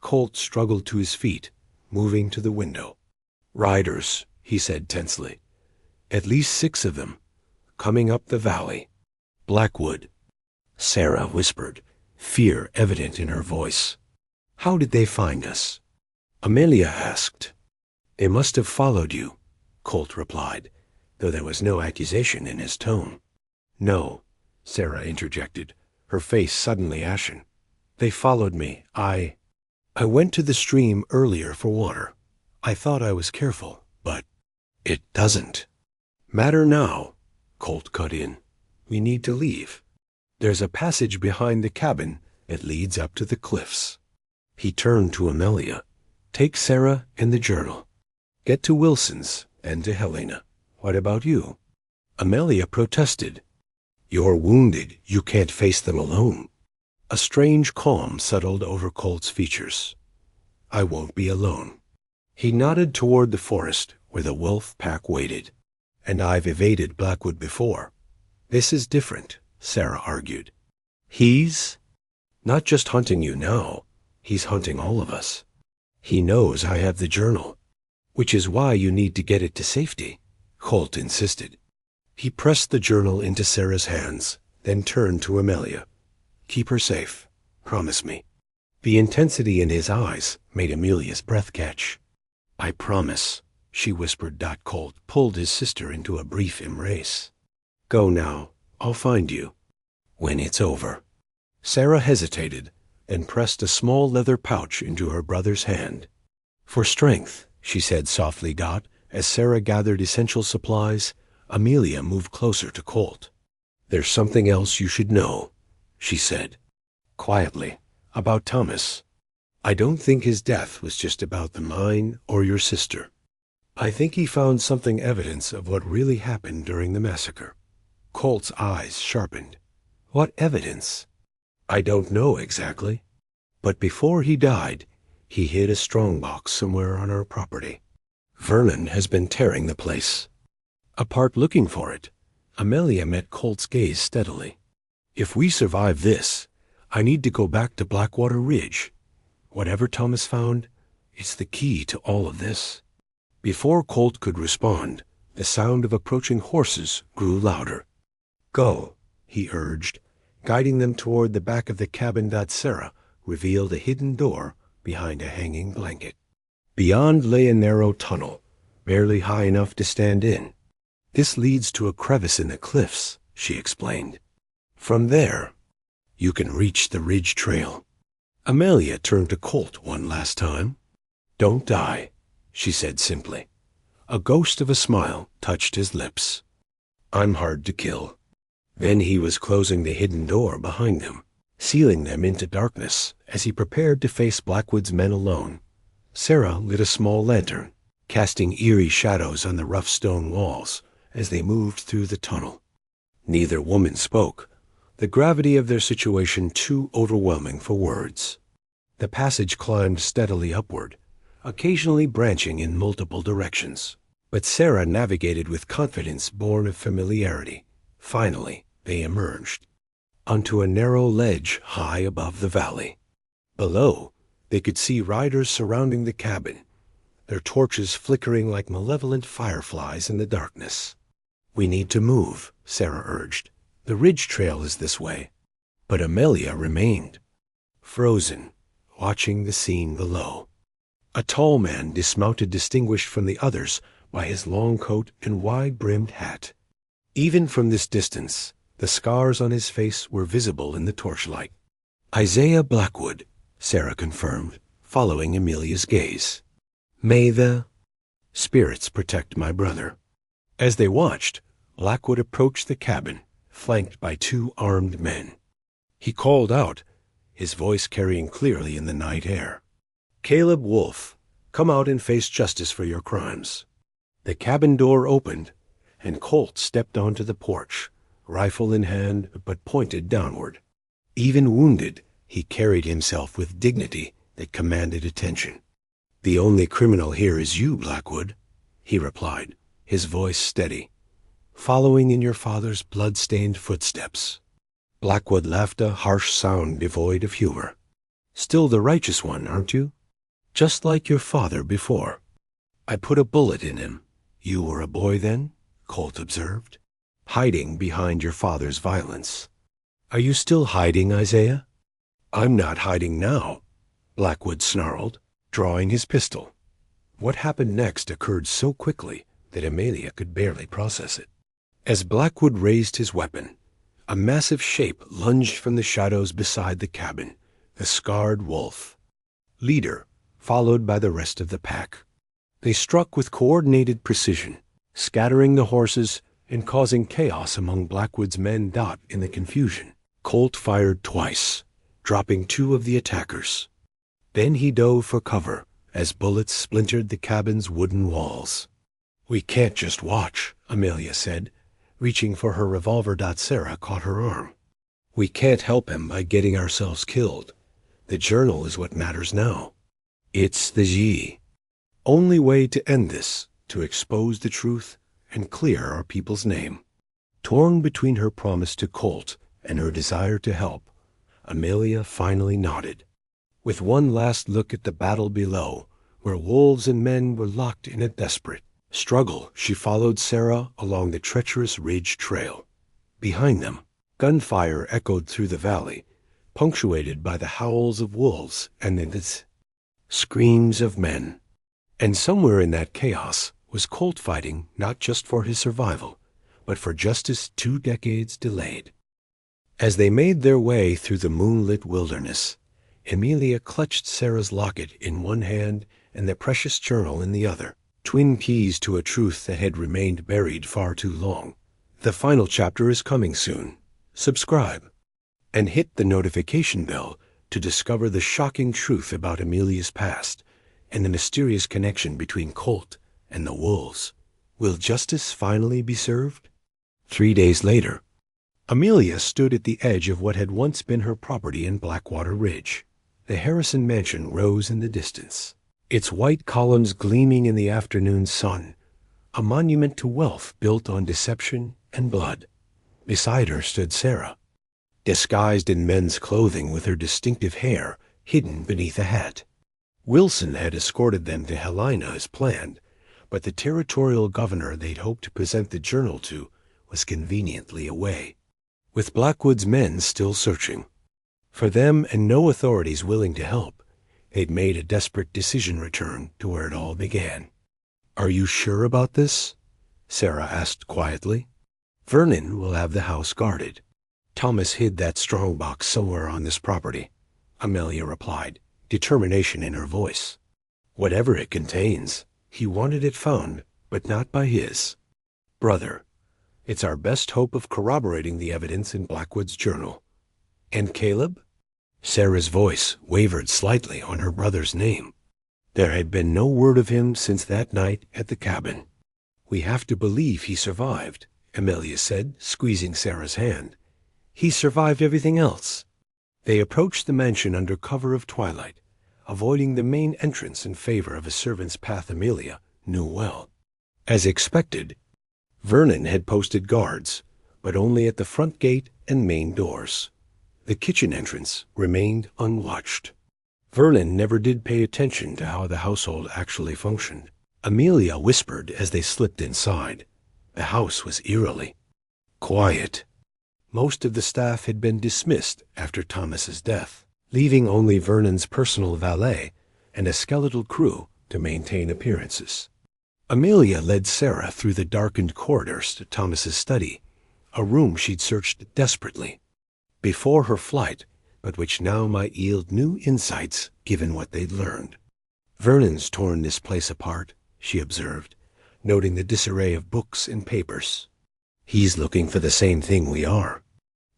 Colt struggled to his feet, moving to the window. Riders, he said tensely. At least 6 of them, coming up the valley. Blackwood, Sarah whispered, fear evident in her voice. How did they find us? Amelia asked. They must have followed you, Colt replied, though there was no accusation in his tone. No, Sarah interjected, her face suddenly ashen. They followed me. I went to the stream earlier for water. I thought I was careful, but it doesn't matter now, Colt cut in. We need to leave. There's a passage behind the cabin that leads up to the cliffs. He turned to Amelia. Take Sarah and the journal. Get to Wilson's and to Helena. What about you? Amelia protested. You're wounded. You can't face them alone. A strange calm settled over Colt's features. I won't be alone. He nodded toward the forest where the wolf pack waited. And I've evaded Blackwood before. This is different, Sarah argued. He's not just hunting you now. He's hunting all of us. He knows I have the journal, which is why you need to get it to safety, Colt insisted. He pressed the journal into Sarah's hands, then turned to Amelia. Keep her safe. Promise me. The intensity in his eyes made Amelia's breath catch. I promise, she whispered. Colt pulled his sister into a brief embrace. Go now. I'll find you when it's over. Sarah hesitated and pressed a small leather pouch into her brother's hand. For strength, she said softly. As Sarah gathered essential supplies, Amelia moved closer to Colt. There's something else you should know, she said, quietly, about Thomas. I don't think his death was just about the mine or your sister. I think he found something evidence of what really happened during the massacre. Colt's eyes sharpened. What evidence? I don't know exactly. But before he died, he hid a strongbox somewhere on our property. Vernon has been tearing the place apart looking for it. Amelia met Colt's gaze steadily. If we survive this, I need to go back to Blackwater Ridge. Whatever Thomas found, it's the key to all of this. Before Colt could respond, the sound of approaching horses grew louder. Go, he urged, guiding them toward the back of the cabin. Sarah revealed a hidden door behind a hanging blanket. Beyond lay a narrow tunnel, barely high enough to stand in. This leads to a crevice in the cliffs, she explained. From there, you can reach the ridge trail. Amelia turned to Colt one last time. Don't die, she said simply. A ghost of a smile touched his lips. I'm hard to kill. Then he was closing the hidden door behind them, sealing them into darkness as he prepared to face Blackwood's men alone. Sarah lit a small lantern, casting eerie shadows on the rough stone walls as they moved through the tunnel. Neither woman spoke, the gravity of their situation too overwhelming for words. The passage climbed steadily upward, occasionally branching in multiple directions. But Sarah navigated with confidence born of familiarity. Finally, they emerged onto a narrow ledge high above the valley. Below, they could see riders surrounding the cabin, their torches flickering like malevolent fireflies in the darkness. "We need to move," Sarah urged. "The ridge trail is this way." But Amelia remained, frozen, watching the scene below. A tall man dismounted, distinguished from the others by his long coat and wide-brimmed hat. Even from this distance, the scars on his face were visible in the torchlight. "Isaiah Blackwood," Sarah confirmed, following Amelia's gaze. "May the spirits protect my brother." As they watched, Blackwood approached the cabin, flanked by 2 armed men. He called out, his voice carrying clearly in the night air. "Caleb Wolfe, come out and face justice for your crimes." The cabin door opened, and Colt stepped onto the porch, rifle in hand but pointed downward. Even wounded, he carried himself with dignity that commanded attention. "The only criminal here is you, Blackwood," he replied, his voice steady. "Following in your father's blood-stained footsteps." Blackwood laughed, a harsh sound devoid of humor. "Still the righteous one, aren't you? Just like your father before." "I put a bullet in him." "You were a boy then?" Colt observed. "Hiding behind your father's violence." "Are you still hiding, Isaiah?" "I'm not hiding now," Blackwood snarled, drawing his pistol. What happened next occurred so quickly that Amelia could barely process it. As Blackwood raised his weapon, a massive shape lunged from the shadows beside the cabin, the scarred wolf. Leader, followed by the rest of the pack. They struck with coordinated precision, scattering the horses and causing chaos among Blackwood's men. In the confusion, Colt fired twice, dropping 2 of the attackers. Then he dove for cover as bullets splintered the cabin's wooden walls. "We can't just watch," Amelia said, reaching for her revolver. Sarah caught her arm. "We can't help him by getting ourselves killed. The journal is what matters now. It's the only way to end this, to expose the truth and clear our people's name." Torn between her promise to Colt and her desire to help, Amelia finally nodded. With one last look at the battle below, where wolves and men were locked in a desperate struggle, she followed Sarah along the treacherous ridge trail. Behind them, gunfire echoed through the valley, punctuated by the howls of wolves and the screams of men. And somewhere in that chaos was Colt fighting not just for his survival, but for justice 2 decades delayed. As they made their way through the moonlit wilderness, Amelia clutched Sarah's locket in one hand and the precious journal in the other, twin keys to a truth that had remained buried far too long. The final chapter is coming soon. Subscribe and hit the notification bell to discover the shocking truth about Amelia's past and the mysterious connection between Colt and the wolves. Will justice finally be served? 3 days later, Amelia stood at the edge of what had once been her property in Blackwater Ridge. The Harrison mansion rose in the distance, its white columns gleaming in the afternoon sun, a monument to wealth built on deception and blood. Beside her stood Sarah, disguised in men's clothing with her distinctive hair hidden beneath a hat. Wilson had escorted them to Helena as planned, but the territorial governor they'd hoped to present the journal to was conveniently away, with Blackwood's men still searching. For them and no authorities willing to help, they'd made a desperate decision: return to where it all began. "Are you sure about this?" Sarah asked quietly. "Vernon will have the house guarded. Thomas hid that strongbox somewhere on this property," Amelia replied, determination in her voice. "Whatever it contains, he wanted it found, but not by his brother. It's our best hope of corroborating the evidence in Blackwood's journal." "And Caleb?" Sarah's voice wavered slightly on her brother's name. There had been no word of him since that night at the cabin. "We have to believe he survived," Amelia said, squeezing Sarah's hand. "He survived everything else." They approached the mansion under cover of twilight, avoiding the main entrance in favor of a servant's path Amelia knew well. As expected, Vernon had posted guards, but only at the front gate and main doors. The kitchen entrance remained unwatched. Vernon never did pay attention to how the household actually functioned. Amelia whispered as they slipped inside. The house was eerily quiet. Most of the staff had been dismissed after Thomas's death, leaving only Vernon's personal valet and a skeletal crew to maintain appearances. Amelia led Sarah through the darkened corridors to Thomas's study, a room she'd searched desperately before her flight, but which now might yield new insights given what they'd learned. Vernon's torn this place apart, she observed, noting the disarray of books and papers. He's looking for the same thing we are.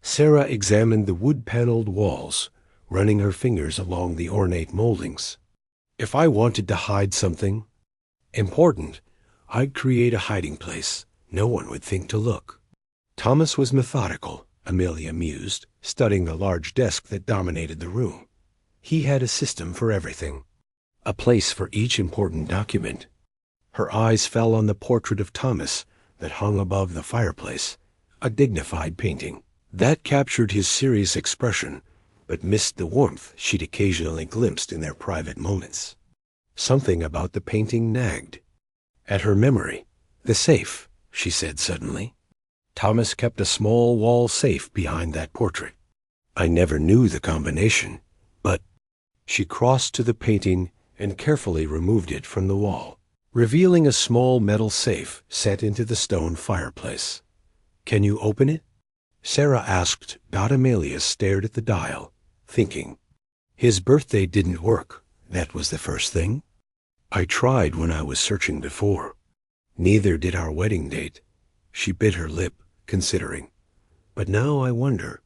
Sarah examined the wood-paneled walls, running her fingers along the ornate moldings. If I wanted to hide something important, I'd create a hiding place. No one would think to look. Thomas was methodical, Amelia mused, studying the large desk that dominated the room. He had a system for everything, a place for each important document. Her eyes fell on the portrait of Thomas that hung above the fireplace, a dignified painting. That captured his serious expression, but missed the warmth she'd occasionally glimpsed in their private moments. Something about the painting nagged at her memory. The safe, she said suddenly. Thomas kept a small wall safe behind that portrait. I never knew the combination, but she crossed to the painting and carefully removed it from the wall, revealing a small metal safe set into the stone fireplace. Can you open it? Sarah asked. Amelia stared at the dial, thinking. His birthday didn't work. That was the first thing. I tried when I was searching before. Neither did our wedding date. She bit her lip, considering. But now I wonder.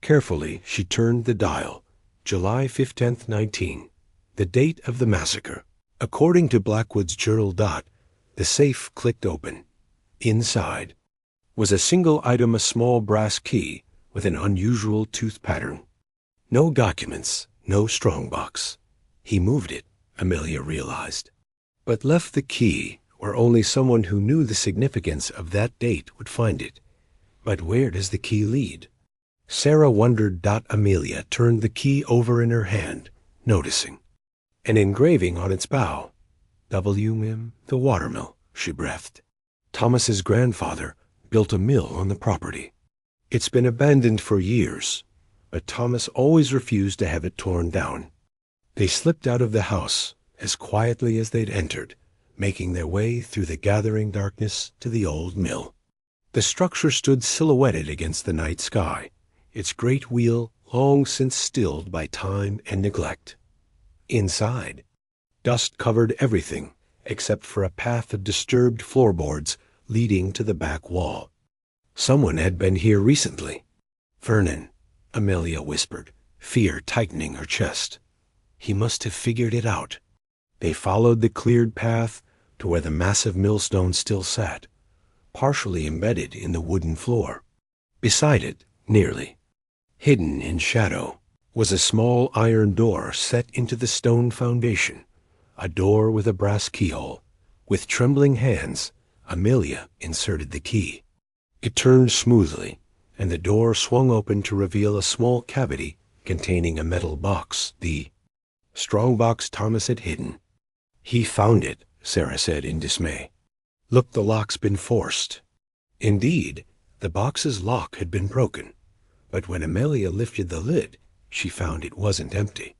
Carefully, she turned the dial. July 15th, 19, the date of the massacre. According to Blackwood's journal. The safe clicked open. Inside was a single item, a small brass key with an unusual tooth pattern. No documents, no strongbox. He moved it, Amelia realized, but left the key where only someone who knew the significance of that date would find it. But where does the key lead? Sarah wondered. Amelia turned the key over in her hand, noticing an engraving on its bow. W.M. the watermill, she breathed. Thomas's grandfather built a mill on the property. It's been abandoned for years, but Thomas always refused to have it torn down. They slipped out of the house as quietly as they'd entered, making their way through the gathering darkness to the old mill. The structure stood silhouetted against the night sky, its great wheel long since stilled by time and neglect. Inside, dust covered everything except for a path of disturbed floorboards leading to the back wall. Someone had been here recently. Vernon, Amelia whispered, fear tightening her chest. He must have figured it out. They followed the cleared path to where the massive millstone still sat, partially embedded in the wooden floor. Beside it, nearly hidden in shadow, was a small iron door set into the stone foundation, a door with a brass keyhole. With trembling hands, Amelia inserted the key. It turned smoothly, and the door swung open to reveal a small cavity containing a metal box, the strongbox Thomas had hidden. He found it, Sarah said in dismay. Look, the lock's been forced. Indeed, the box's lock had been broken, but when Amelia lifted the lid, she found it wasn't empty.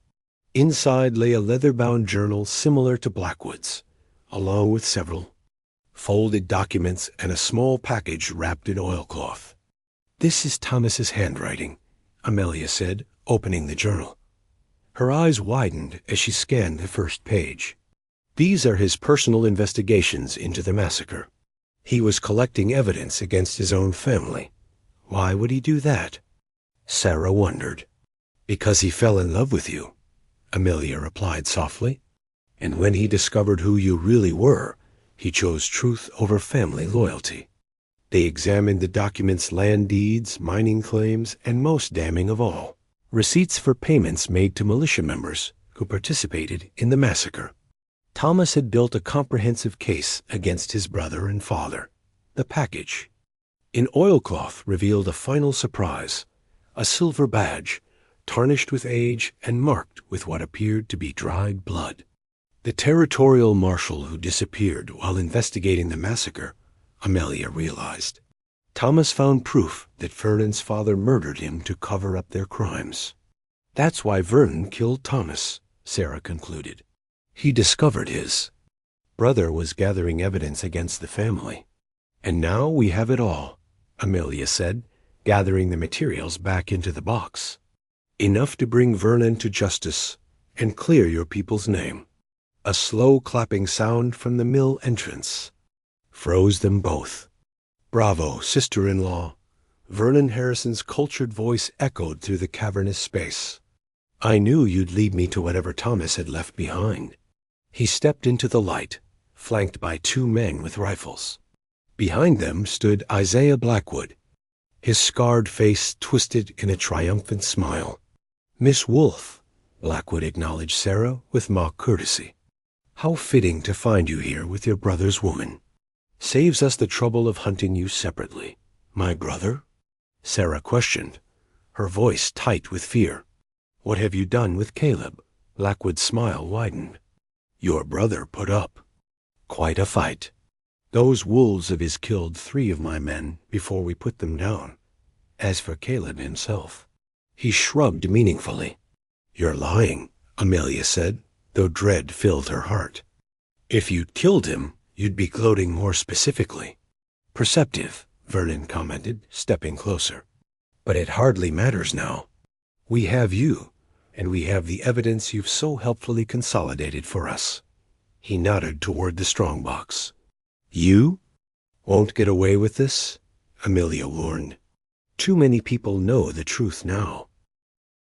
Inside lay a leather-bound journal similar to Blackwood's, along with several folded documents and a small package wrapped in oilcloth. This is Thomas's handwriting, Amelia said, opening the journal. Her eyes widened as she scanned the first page. These are his personal investigations into the massacre. He was collecting evidence against his own family. Why would he do that? Sarah wondered. Because he fell in love with you, Amelia replied softly. And when he discovered who you really were, he chose truth over family loyalty. They examined the documents, land deeds, mining claims, and most damning of all, receipts for payments made to militia members who participated in the massacre. Thomas had built a comprehensive case against his brother and father. The package, in oilcloth, revealed a final surprise, a silver badge tarnished with age and marked with what appeared to be dried blood. The territorial marshal who disappeared while investigating the massacre, Amelia realized. Thomas found proof that Vernon's father murdered him to cover up their crimes. That's why Vernon killed Thomas, Sarah concluded. He discovered his brother was gathering evidence against the family. And now we have it all, Amelia said, gathering the materials back into the box. Enough to bring Vernon to justice and clear your people's name. A slow clapping sound from the mill entrance froze them both. Bravo, sister-in-law. Vernon Harrison's cultured voice echoed through the cavernous space. I knew you'd lead me to whatever Thomas had left behind. He stepped into the light, flanked by two men with rifles. Behind them stood Isaiah Blackwood, his scarred face twisted in a triumphant smile. Miss Wolfe, Blackwood acknowledged Sarah with mock courtesy. How fitting to find you here with your brother's woman. Saves us the trouble of hunting you separately. My brother? Sarah questioned, her voice tight with fear. What have you done with Caleb? Blackwood's smile widened. Your brother put up quite a fight. Those wolves of his killed 3 of my men before we put them down. As for Caleb himself, he shrugged meaningfully. You're lying, Amelia said, though dread filled her heart. If you'd killed him, you'd be gloating more specifically. Perceptive, Vernon commented, stepping closer. But it hardly matters now. We have you, and we have the evidence you've so helpfully consolidated for us. He nodded toward the strongbox. You won't get away with this, Amelia warned. Too many people know the truth now.